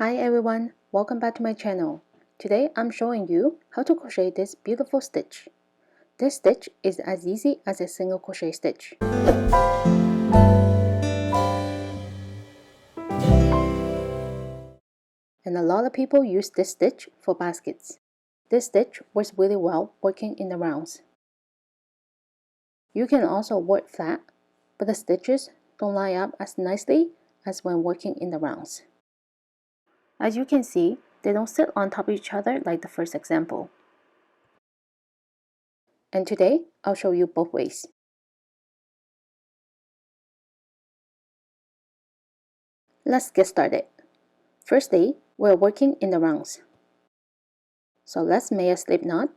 Hi everyone, welcome back to my channel. Today I'm showing you how to crochet this beautiful stitch. This stitch is as easy as a single crochet stitch. And a lot of people use this stitch for baskets. This stitch works really well working in the rounds. You can also work flat, but the stitches don't line up as nicely as when working in the rounds. As you can see, they don't sit on top of each other like the first example. And today, I'll show you both ways. Let's get started. Firstly, we're working in the rounds. So let's make a slip knot.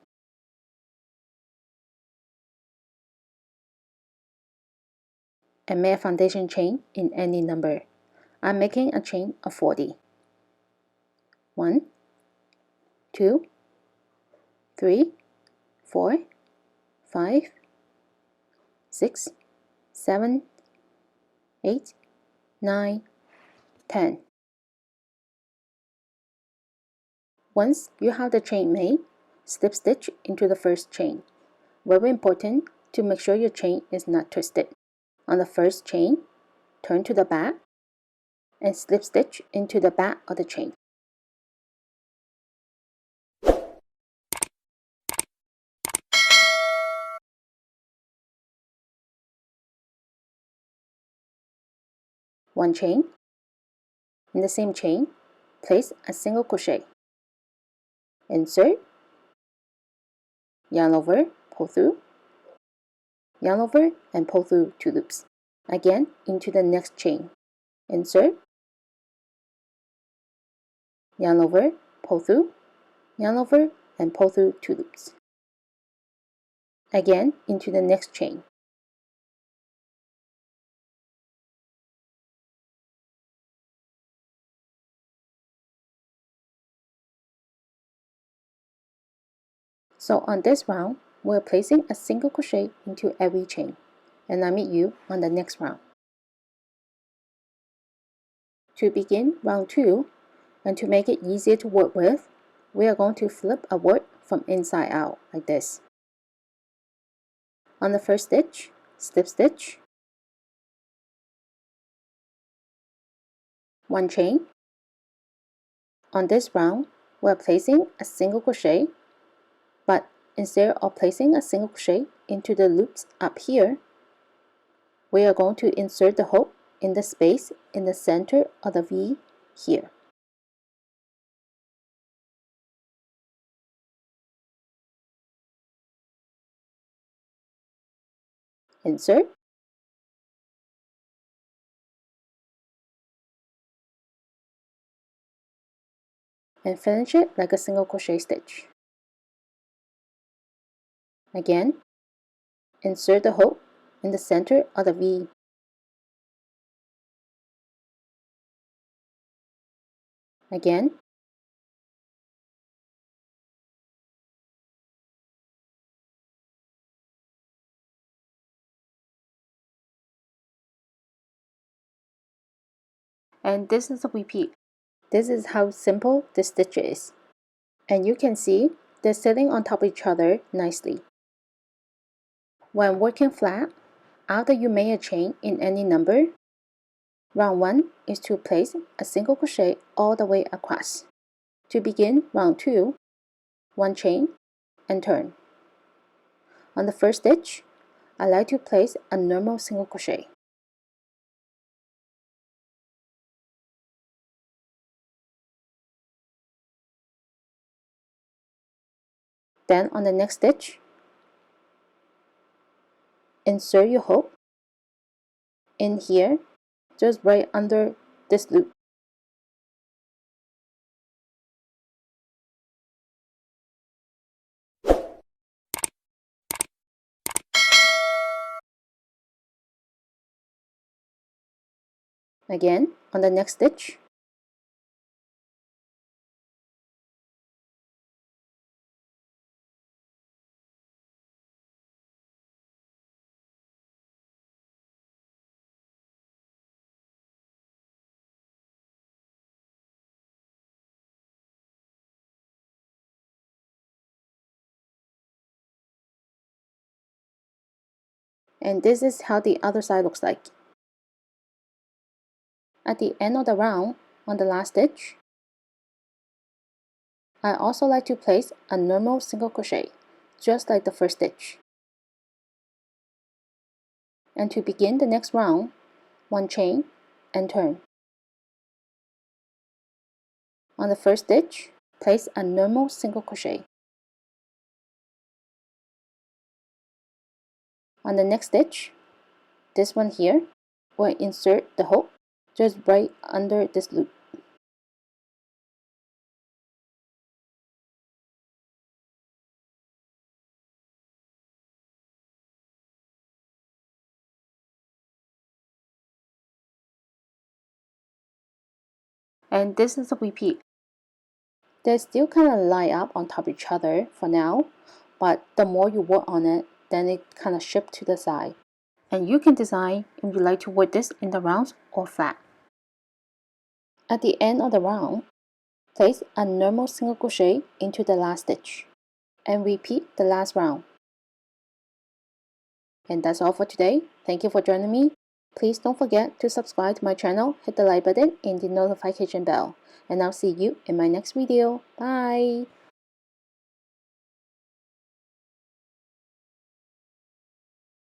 And make a foundation chain in any number. I'm making a chain of 40. 1, 2, 3, 4, 5, 6, 7, 8, 9, 10. Once you have the chain made, slip stitch into the first chain. Very important to make sure your chain is not twisted. On the first chain, turn to the back and slip stitch into the back of the chain. One chain. In the same chain, place a single crochet. Insert, yarn over, pull through, yarn over and pull through 2 loops. Again, into the next chain. Insert, yarn over, pull through, yarn over and pull through 2 loops. Again, into the next chain. So on this round, we're placing a single crochet into every chain, and I'll meet you on the next round. To begin round 2, and to make it easier to work with, we are going to flip a work from inside out like this. On the first stitch, slip stitch, 1 chain. On this round, we're placing a single crochet, but instead of placing a single crochet into the loops up here, we are going to insert the hook in the space in the center of the V here. Insert, and finish it like a single crochet stitch. Again, insert the hook in the center of the V. Again, and this is a repeat. This is how simple this stitch is. And you can see they're sitting on top of each other nicely. When working flat, after you make a chain in any number, round 1 is to place a single crochet all the way across. To begin round 2, 1 chain and turn. On the first stitch, I like to place a normal single crochet. Then on the next stitch, insert your hook in here, just right under this loop. Again, on the next stitch, And this is how the other side looks like. At the end of the round, on the last stitch, I also like to place a normal single crochet, just like the first stitch. And to begin the next round, 1 chain and turn. On the first stitch, place a normal single crochet. On the next stitch, this one here, we'll insert the hook just right under this loop. And this is a repeat. They still kind of line up on top of each other for now, but the more you work on it, then it kind of shifts to the side. And you can decide if you like to work this in the rounds or flat. At the end of the round, place a normal single crochet into the last stitch and repeat the last round. And that's all for today. Thank you for joining me. Please don't forget to subscribe to my channel, hit the like button and the notification bell. And I'll see you in my next video. Bye!